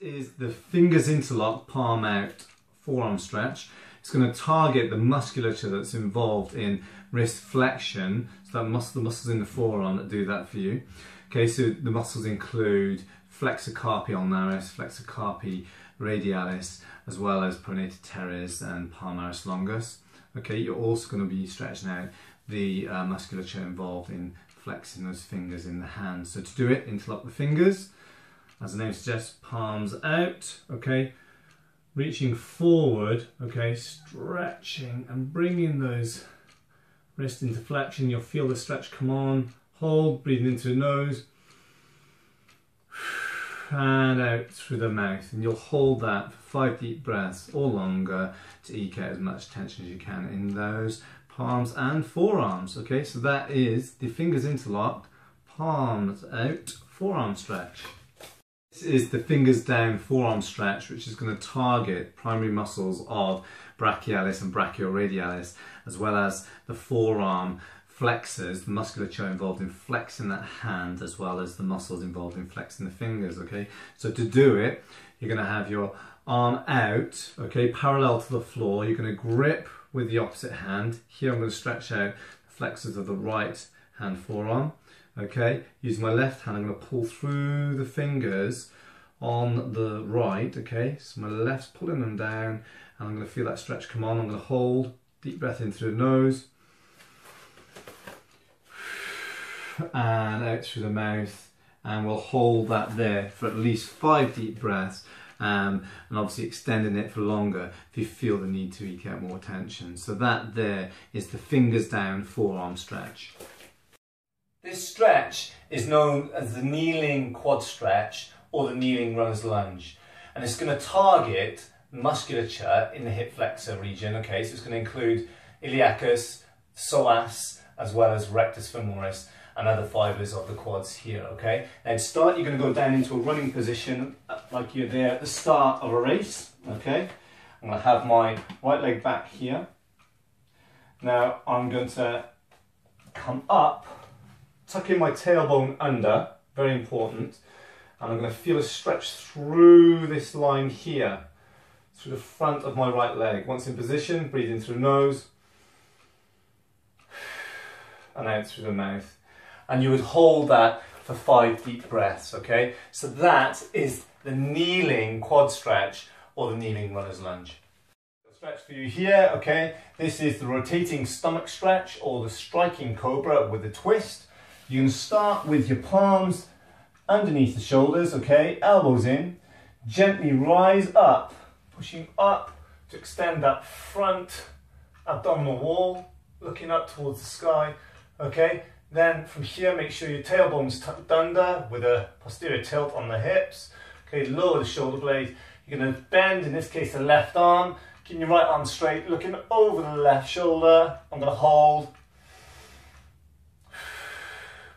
is the fingers interlocked, palm out forearm stretch. It's going to target the musculature that's involved in wrist flexion, so that the muscles in the forearm that do that for you. Okay, so the muscles include flexor carpi ulnaris, flexor carpi radialis, as well as pronator teres and palmaris longus. Okay, you're also going to be stretching out the musculature involved in flexing those fingers in the hand. So to do it, interlock the fingers, as the name suggests, palms out, okay, reaching forward, okay, stretching and bringing those wrists into flexion. You'll feel the stretch come on, hold, breathing into the nose, and out through the mouth, and you'll hold that for 5 deep breaths or longer to eke out as much tension as you can in those palms and forearms. Okay, so that is the fingers interlocked, palms out, forearm stretch. This is the fingers down forearm stretch, which is going to target primary muscles of brachialis and brachioradialis, as well as the forearm flexors, the musculature involved in flexing that hand, as well as the muscles involved in flexing the fingers. Okay, so to do it, you're going to have your arm out, okay, parallel to the floor. You're going to grip with the opposite hand. Here I'm going to stretch out the flexors of the right hand forearm. Okay, using my left hand, I'm going to pull through the fingers on the right. Okay, so my left's pulling them down, and I'm going to feel that stretch come on. I'm going to hold, deep breath in through the nose, and out through the mouth, and we'll hold that there for at least 5 deep breaths, and obviously extending it for longer if you feel the need to eke out more tension. So that there is the fingers down forearm stretch. This stretch is known as the kneeling quad stretch or the kneeling runner's lunge, and it's going to target musculature in the hip flexor region. Okay, so it's going to include iliacus, psoas, as well as rectus femoris and other fibres of the quads here. Okay, now to start, you're going to go down into a running position like you're there at the start of a race. Okay, I'm going to have my right leg back here. Now I'm going to come up, tuck in my tailbone under, very important, and I'm going to feel a stretch through this line here, through the front of my right leg. Once in position, breathe in through the nose and out through the mouth. And you would hold that for 5 deep breaths, okay? So that is the kneeling quad stretch or the kneeling runner's lunge. Stretch for you here, okay? This is the rotating stomach stretch or the striking cobra with a twist. You can start with your palms underneath the shoulders, okay? Elbows in. Gently rise up, pushing up to extend that front abdominal wall, looking up towards the sky, okay? Then from here, make sure your tailbone's tucked under with a posterior tilt on the hips. Okay, lower the shoulder blade. You're going to bend, in this case, the left arm. Keeping your right arm straight, looking over the left shoulder. I'm going to hold.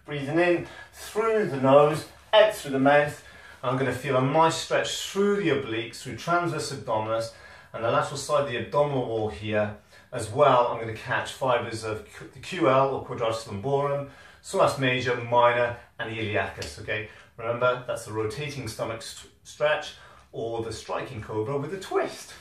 Breathing in through the nose, out through the mouth. I'm going to feel a nice stretch through the obliques, through transverse abdominis and the lateral side of the abdominal wall here. As well, I'm going to catch fibres of the QL or quadratus lumborum, psoas major, minor, and the iliacus. Okay, remember that's the rotating stomach stretch or the striking cobra with a twist.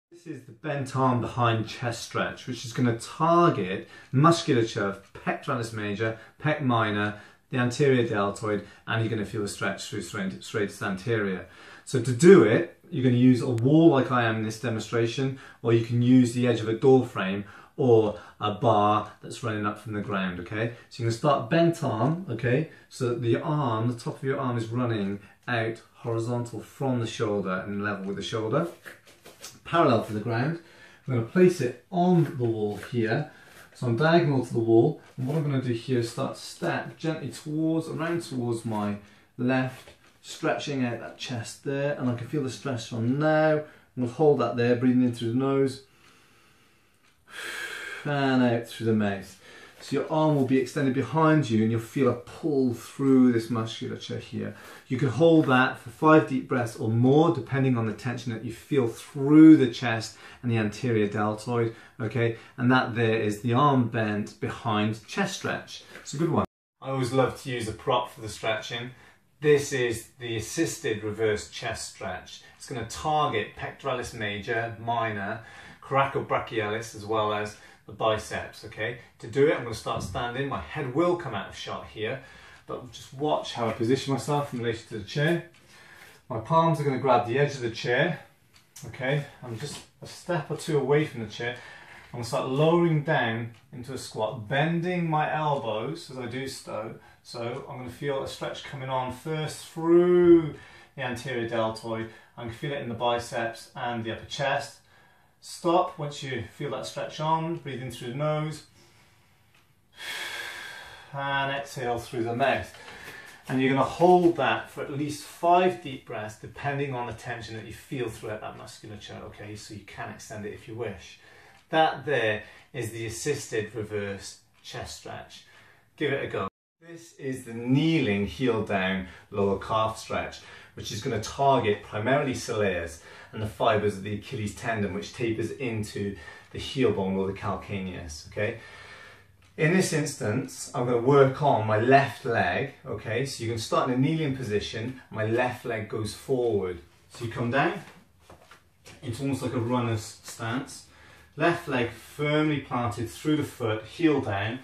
This is the bent arm behind chest stretch, which is going to target musculature of pectoralis major, pec minor, the anterior deltoid, and you're going to feel a stretch through serratus anterior. So to do it, you're going to use a wall like I am in this demonstration, or you can use the edge of a door frame or a bar that's running up from the ground, okay? So you're going to start bent arm, okay? So that the arm, the top of your arm is running out horizontal from the shoulder and level with the shoulder, parallel to the ground. I'm going to place it on the wall here. So I'm diagonal to the wall, and what I'm going to do here is start to step gently around towards my left, stretching out that chest there, and I can feel the stretch from now. And we'll hold that there, breathing in through the nose and out through the mouth. So your arm will be extended behind you and you'll feel a pull through this musculature here. You can hold that for 5 deep breaths or more, depending on the tension that you feel through the chest and the anterior deltoid, okay? And that there is the arm bent behind chest stretch. It's a good one. I always love to use a prop for the stretching. This is the assisted reverse chest stretch. It's going to target pectoralis major, minor, coracobrachialis, as well as the biceps, okay? To do it, I'm going to start standing. My head will come out of shot here, but just watch how I position myself in relation to the chair. My palms are going to grab the edge of the chair, okay? I'm just a step or two away from the chair. I'm going to start lowering down into a squat, bending my elbows as I do so. So I'm going to feel a stretch coming on first through the anterior deltoid. I'm going to feel it in the biceps and the upper chest. Stop once you feel that stretch on, breathe in through the nose and exhale through the mouth. And you're going to hold that for at least 5 deep breaths depending on the tension that you feel throughout that musculature, okay? So you can extend it if you wish. That there is the assisted reverse chest stretch. Give it a go. This is the kneeling heel down lower calf stretch, which is going to target primarily soleus and the fibers of the Achilles tendon, which tapers into the heel bone or the calcaneus, okay? In this instance, I'm going to work on my left leg, okay? So you can start in a kneeling position, my left leg goes forward. So you come down, it's almost like a runner's stance. Left leg firmly planted through the foot, heel down.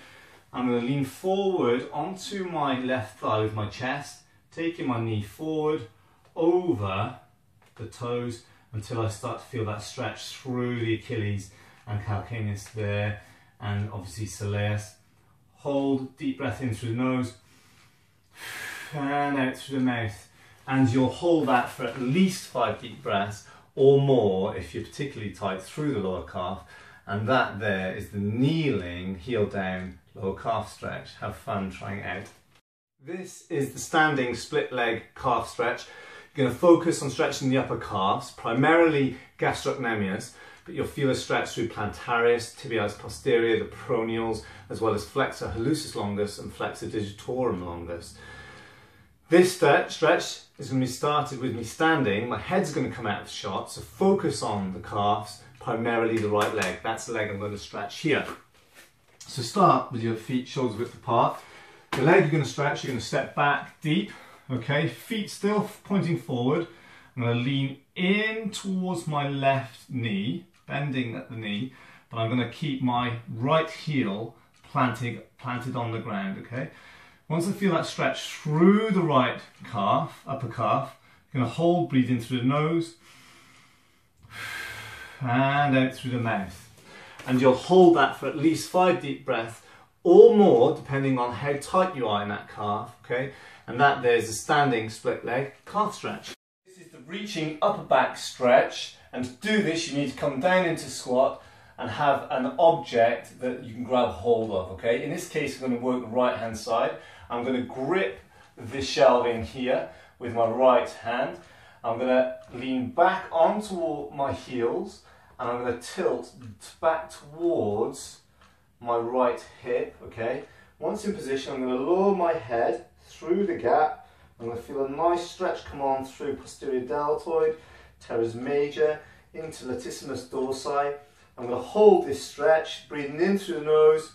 I'm going to lean forward onto my left thigh with my chest, taking my knee forward over the toes until I start to feel that stretch through the Achilles and calcaneus there, and obviously soleus. Hold, deep breath in through the nose and out through the mouth. And you'll hold that for at least 5 deep breaths or more if you're particularly tight through the lower calf. And that there is the kneeling heel down lower calf stretch. Have fun trying it out. This is the standing split leg calf stretch. You're going to focus on stretching the upper calves, primarily gastrocnemius, but you'll feel a stretch through plantaris, tibialis posterior, the peroneals, as well as flexor hallucis longus and flexor digitorum longus. This stretch is going to be started with me standing. My head's going to come out of the shot, so focus on the calves, primarily the right leg. That's the leg I'm going to stretch here. So start with your feet shoulder width apart. The leg you're going to stretch, you're going to step back deep, okay? Feet still pointing forward. I'm going to lean in towards my left knee, bending at the knee, but I'm going to keep my right heel planted on the ground, okay? Once I feel that stretch through the right calf, upper calf, I'm going to hold, breathe in through the nose and out through the mouth. And you'll hold that for at least 5 deep breaths or more, depending on how tight you are in that calf, okay? And that there's a standing split leg calf stretch. This is the reaching upper back stretch, and to do this you need to come down into squat and have an object that you can grab hold of, okay? In this case, I'm going to work the right hand side. I'm going to grip this shelving here with my right hand. I'm going to lean back onto my heels and I'm going to tilt back towards my right hip, okay? Once in position, I'm going to lower my head through the gap. I'm going to feel a nice stretch come on through posterior deltoid, teres major, into latissimus dorsi. I'm going to hold this stretch, breathing in through the nose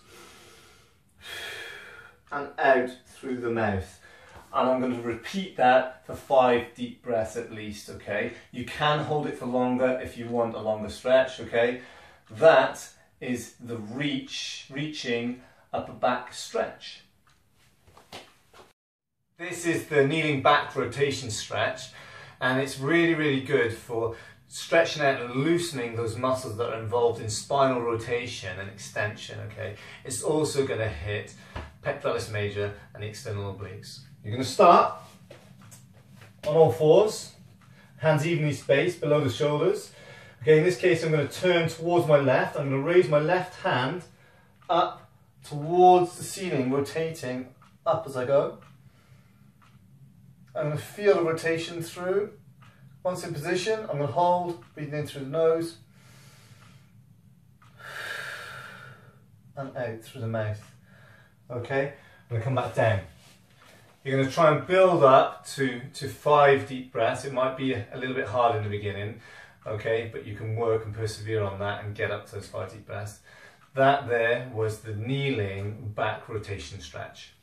and out through the mouth. And I'm going to repeat that for 5 deep breaths at least, okay? You can hold it for longer if you want a longer stretch, okay? That is the reaching upper back stretch. This is the kneeling back rotation stretch, and it's really good for stretching out and loosening those muscles that are involved in spinal rotation and extension, okay? It's also going to hit pectoralis major and the external obliques. You're going to start on all fours, hands evenly spaced below the shoulders. Okay, in this case I'm going to turn towards my left. I'm going to raise my left hand up towards the ceiling, rotating up as I go. I'm going to feel the rotation through. Once in position, I'm going to hold, breathing in through the nose and out through the mouth. Okay, I'm going to come back down. You're going to try and build up to 5 deep breaths. It might be a little bit hard in the beginning, okay, but you can work and persevere on that and get up to those 5 deep breaths. That there was the kneeling back rotation stretch.